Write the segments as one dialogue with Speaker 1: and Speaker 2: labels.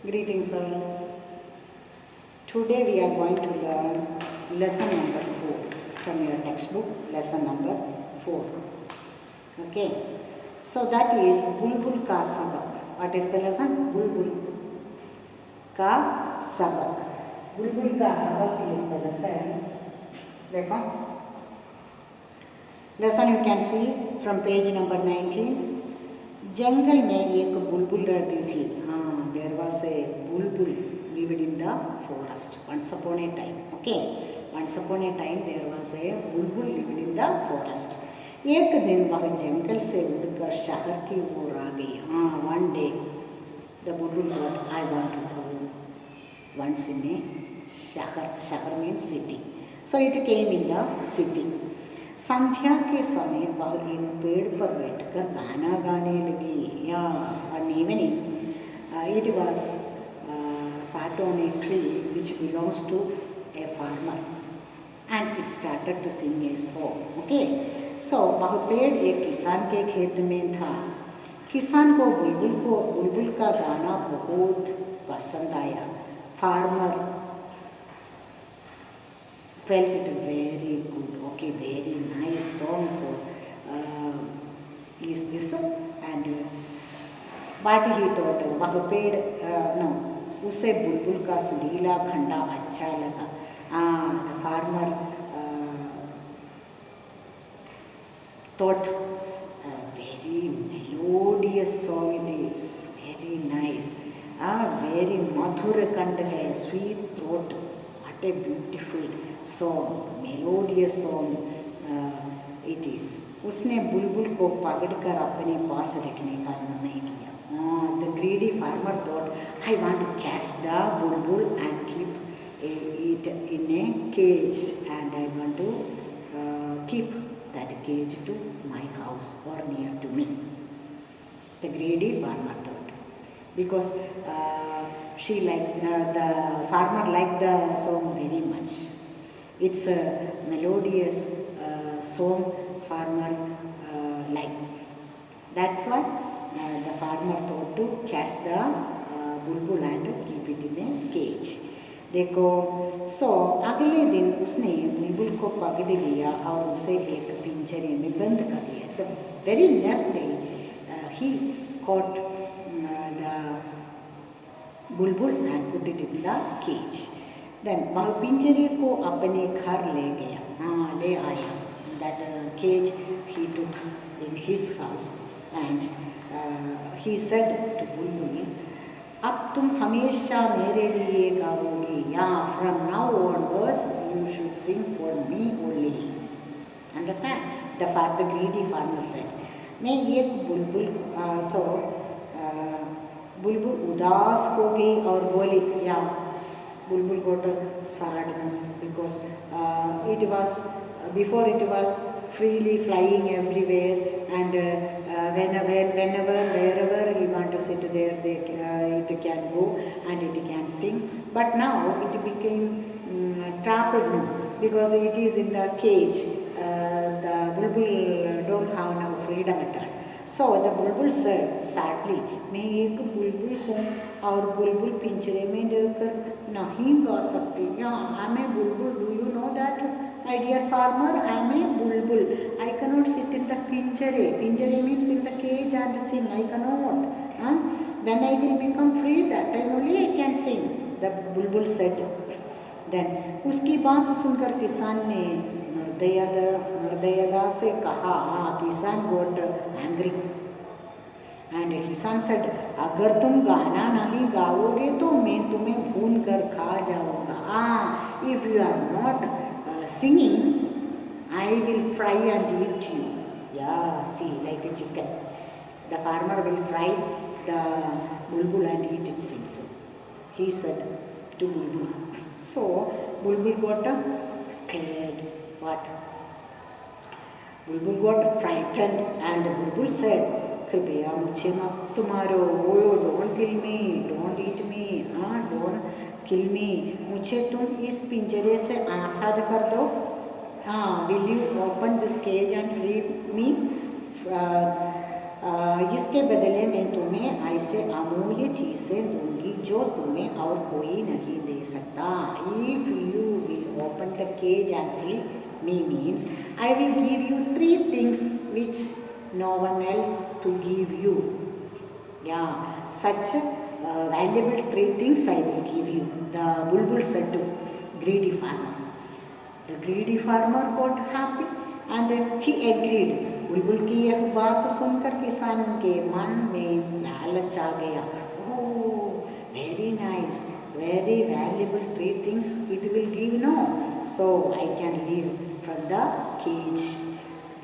Speaker 1: Greetings all. Today we are going to learn lesson number 4 from your textbook, lesson number 4. Okay. So that is Bulbul Ka Sabak. What is the lesson? Bulbul Ka Sabak. Bulbul Ka Sabak is the lesson. देखो lesson you can see from page number 19. जंगल में एक बुलबुल रहती थी. हाँ, there was a bulbul lived in the forest once upon a time. Okay, once upon a time there was a bulbul lived in the forest. एक दिन वह जंगल से उड़कर शहर की ओर आ गई. हाँ, one day the bulbul thought, I want to go once in a शहर. शहर means city. So it came in the city. संध्या के समय वह एक पेड़ पर बैठकर गाना गाने लगी. या one evening it was sat on a tree which belongs to a farmer and it started to sing a song. Okay, so वह पेड़ एक किसान के खेत में था. किसान को बुलबुल का गाना बहुत पसंद आया. Farmer felt it very good. Okay, very nice song for is this and but he thought वह पेड़ no उसे बुलबुल का सुरीला खंडा अच्छा लगा. The farmer thought very melodious song it is, very nice, very मधुर कंठ है, sweet throat. What a beautiful song, melodious song it is. उसने बुलबुल को पकड़कर अपने पास रखने का निर्णय किया. The greedy farmer thought, I want to catch the bulbul and keep it in a cage and I want to keep that cage to my house or near to me. The greedy farmer thought, because she liked the farmer liked the song very much. It's a melodious song farmer liked. That's why the farmer thought to catch the bulbul and keep it in a cage. देखो, so अगले दिन उसने बुलबुल को पकड़ लिया और उसे एक पिंजरे में बंद कर दिया. The very next day he caught the bulbul and put it in the cage. Then वह पिंजरे को अपने घर ले गया. हाँ, ले आया. That cage he took in his house and he said to bulbul, अब तुम हमेशा मेरे लिए गाओगी. या from now onwards you should sing for me only. Understand? The greedy farmer said. मैं एक बुलबुल बुलबुल उदास हो गई और बोली. या bulbul got a sadness because it was before it was freely flying everywhere and whenever wherever he want to sit there it can go and it can sing. But now it became trapped now because it is in the cage. The bulbul don't have now freedom at all. So the bulbul said sadly, मैं एक बुलबुल हूँ और बुलबुल पिंजरे में रहकर नहीं गा सकती. I am a bulbul. Do you know that, my dear farmer? I am a bulbul. I cannot sit in the pinjare. Pinjare means in the cage and sing. I cannot. When I will become free, that time only I can sing. The bulbul said. Then उसकी बात सुनकर किसान ने निर्दयता से कहा. किसान got angry. And किसान said, अगर तुम गाना नहीं गाओगे तो मैं तुम्हें भून कर खा जाऊंगा. If you are not singing, I will fry and eat you. Yeah, see, like a chicken. The farmer will fry the bulbul and eat it since. He said to bulbul. So bulbul got scared. What? Bulbul got frightened and bulbul said, कृपया मुझे मत मारो. Don't kill me, don't eat me, don't kill me. मुझे तुम इस पिंजरे से आज़ाद कर दो. Will you open this cage and free me. इसके बदले में तुम्हें ऐसे अमूल्य चीज़ें दूंगी जो तुम्हें और कोई नहीं दे सकता. If you will open the cage and free me means I will give you 3 things which no one else to give you. Yeah, such valuable 3 things I will give you. The bulbul said to greedy farmer. The greedy farmer got happy and he agreed. बुलबुल की यह बात सुनकर किसान के मन में लालच आ गया. Oh, very nice, very valuable 3 things it will give, no? So I can live from the cage.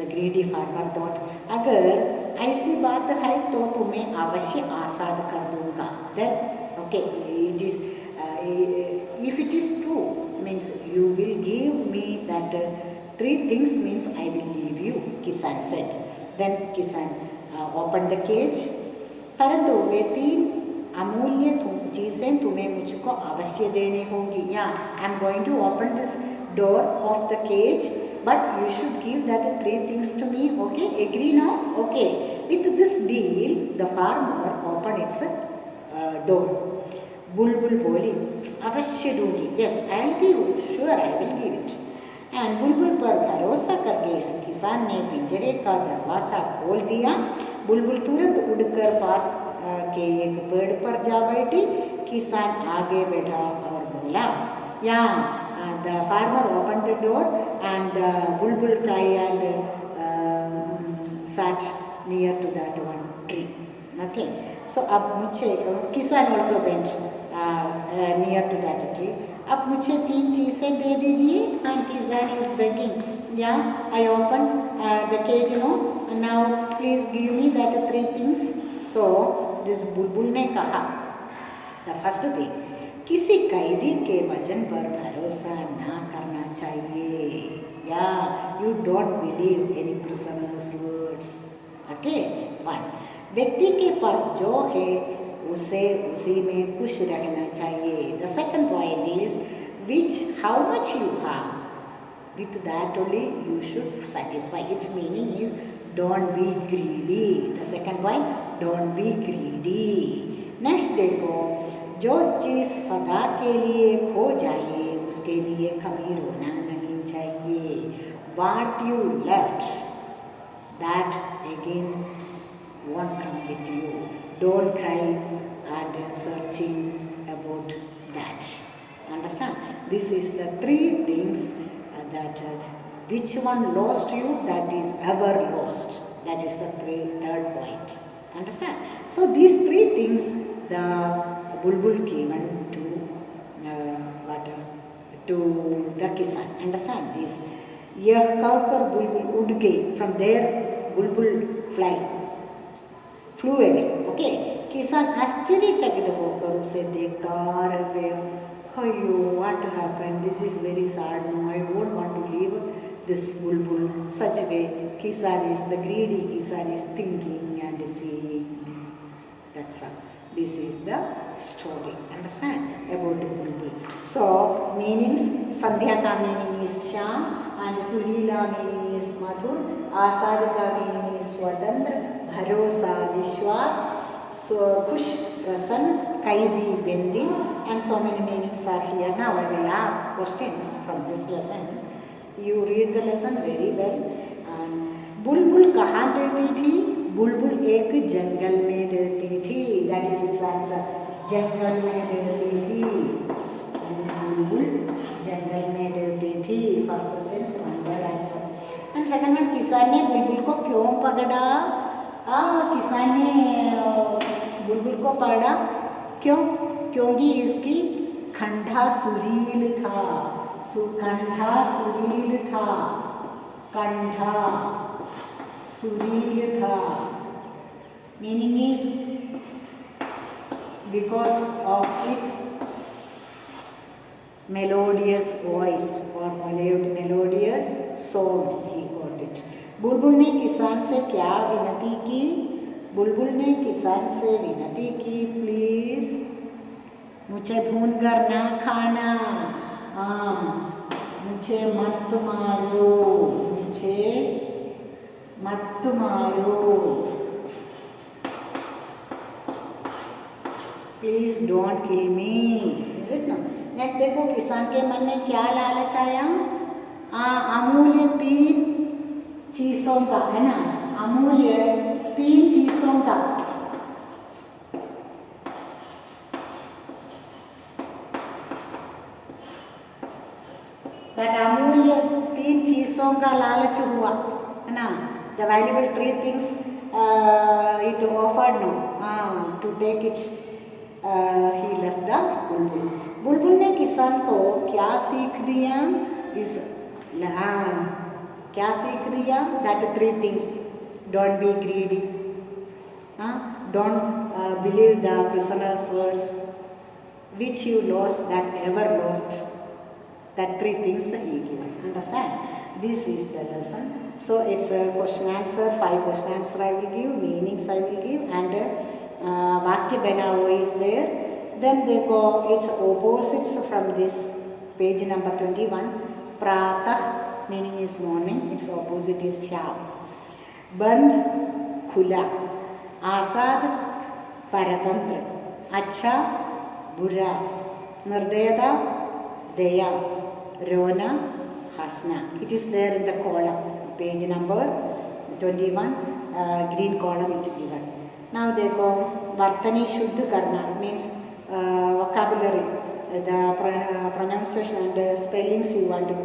Speaker 1: The greedy farmer thought, अगर ऐसी बात है तो तुम्हें अवश्य आज़ाद कर दूंगा. Then okay, it is if it is true means you will give me that 3 things means I will give you, किसान said. Then किसान opened the cage. परंतु वे 3 अमूल्य चीज़ें तुम्हें मुझको अवश्य देने होंगी. Yeah, I am going to open this door of the cage, but you should give that 3 things to me. Okay, agree now? Okay. With this deal, the farmer opened its door. बुलबुल बोली, अवश्य दूंगी. Yes, I will give. Sure, I will give it. And बुलबुल पर भरोसा करके इस किसान ने पिंजरे का दरवाज़ा खोल दिया. बुलबुल तुरंत उड़कर पास के एक पेड़ पर जा बैठी. किसान आगे बैठा और बोला, या the farmer open the door and bulbul fly and sat near to that one tree. Okay, so अब मुझे किसान also went near to that tree. अब मुझे 3 चीज़ें दे दीजिए. एंड किसान इज बेगिंग. या I open the cage, no, now please give me that 3 things. So this बुलबुल ने कहा, द फर्स्ट थिंग, किसी कैदी के वचन पर भरोसा ना करना चाहिए. या you don't believe any prisoners words. Okay, 1, व्यक्ति के पास जो है उसे उसी में खुश रहना चाहिए. The second point is which how much you have, with that only you should satisfy. It's meaning is don't be greedy. The second point, don't be greedy. Next देखो, जो चीज़ सदा के लिए खो जाए उसके लिए कभी रोना नहीं चाहिए. What you left that again won't come with you. Don't cry and searching about that. Understand? This is the 3 things that which one lost you, that is ever lost. That is the third point. Understand? So these 3 things the bulbul given to the kisan. Understand this? यह कहकर बुलबुल उड़ गई. From there Bulbul flew away. Okay, किसान आश्चर्यचकित होकर उसे देखता रह गया. अयो, what happened? This is very sad. No, I don't want to leave this bulbul such way. Kisan is the greedy. Kisan is thinking and seeing. That's all. This is the story. Understand about the bulbul. So meanings: Sandhya ka meaning is Sham, and Surila meaning is Madhur. Asad ka meaning is Swatantra. भरोसा विश्वास, so खुश प्रसन्न, कैदी बंदी, and so many meanings are here. Now I will ask questions from this lesson. You read the lesson very well. And बुलबुल कहाँ रहती थी? बुलबुल एक जंगल में रहती थी. That is its answer. जंगल में रहती थी. बुलबुल जंगल में रहती थी. First question is one word answer. And second one, किसान ने बुलबुल को क्यों पकड़ा? किसान ने बुलबुल को पकड़ा क्यों? क्योंकि इसकी खंडा सुरील था. कंधा सुरील था. कंधा सुरील था. Meaning is because of its melodious voice or melodious sound, he got it. बुलबुल ने किसान से क्या विनती की? बुलबुल ने किसान से विनती की, प्लीज मुझे भून कर ना खाना. मुझे मत मारो. मुझे मत मारो. Please don't kill me, is it no. Next देखो, किसान के मन में क्या लालच आया? अमूल्य 3 चीजों का, है ना, अमूल्य 3 चीजों का। दैट अमूल्य 3 चीजों का लालच हुआ, है ना। The valuable 3 things it offered no to take it, he left the बुलबुल। बुलबुल ने किसान को क्या सीख दिया? इस क्या सीख दिया? That 3 things, don't be greedy, don't believe the prisoner's words, which you lost that ever lost. That 3 things he given. Understand? This is the lesson. So it's a question answer, 5 question answer I will give, meanings I will give, and Vakya Banao is there. Then they go, it's opposites from this, page number 21. Pratah, meaning is morning, its opposite is Sham. Bandh, khula. Asad, paratantra. Acha, bura. Nirdayata, daya. Rona, Hasna. It is there in the column, page number 21, green column it is given. Now they go, Vartani Shuddha Karna, means vocabulary, the pronunciation and spellings you want to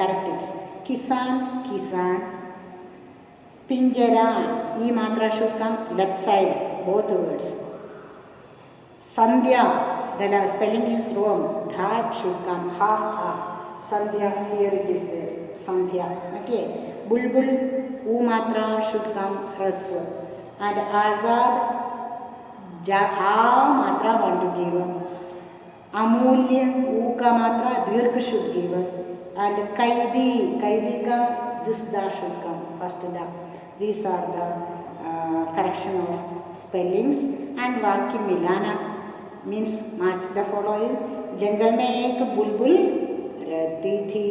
Speaker 1: correct it. Kisan, Kisan. Pinjara, E matra should come left side, both words. Sandhya, the spelling is wrong, Dhar should come half. Sandhya, here it is there, Sandhya, okay. Bulbul, U matra should come Hraswa. And Azad, A matra want to give. Amulya, U ka matra Dirgha should give. And Kaidi, Kaidi ka this da should come, first da. These are the correction of spellings. And Vakya Milana means match the following. जंगल में एक बुलबुल रहती थी,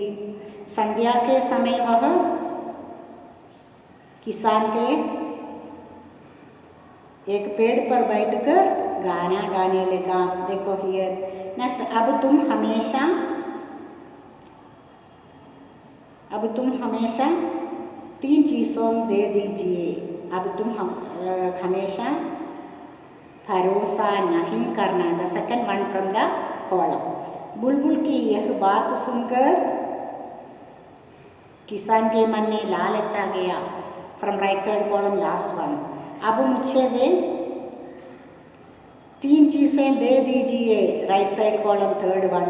Speaker 1: संध्या के समय वह किसान के एक पेड़ पर बैठकर गाना गाने लगा। देखो हियर। नेक्स्ट, अब तुम हमेशा 3 चीज़ों दे दीजिए। अब तुम हमेशा भरोसा नहीं करना, the second one from the column. बुलबुल की यह बात सुनकर किसान के मन में लालच आ गया, from right side column last one. अब मुझे वे 3 चीज़ें दे दीजिए, right side column third one.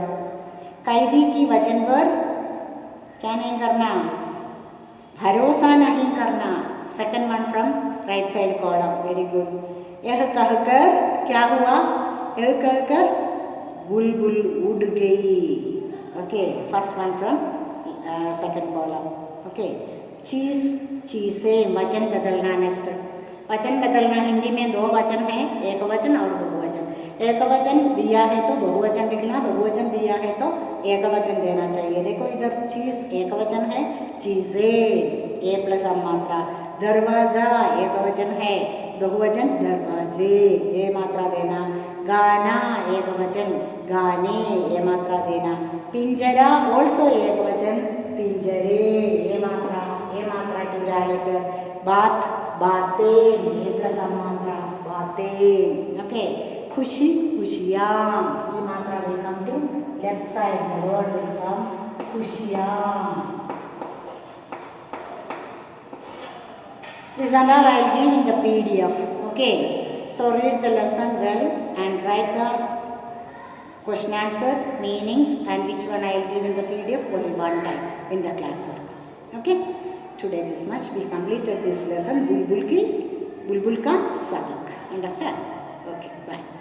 Speaker 1: कैदी की वचन पर क्या नहीं करना, भरोसा नहीं करना, second one from right side column, very good. यह कहकर क्या हुआ, यह कहकर बुलबुल उड़ गई, okay, first one from second column, okay. चीज़ें, वचन बदलना। नेक्स्ट, वचन बदलना, हिंदी में 2 वचन है, एक वचन और बहुवचन। एक वचन दिया है तो बहुवचन लिखना, बहुवचन दिया है तो एक वचन देना चाहिए। देखो इधर चीज़ एक वचन है, चीज़ें ए प्लस अम मात्रा। दरवाज़ा एक वचन है, बहुवचन दरवाजे, ए मात्रा देना। गाना एक वचन, गाने ए मात्रा देना। पिंजरा ऑल्सो एक वचन, पिंजरे ए मात्रा टू। बात, बातें ए प्लस अम मात्रा, बातें, ओके। खुशी, खुशियाँ ये मात्रा will come to left side, the word will come खुशियाँ। This and all I will give in the PDF, okay. So read the lesson well and write the question answer, meanings, and which one I will give in the PDF only one time in the classwork, okay. Today this much we completed this lesson, बुलबुल का सबक, understand? Okay, bye.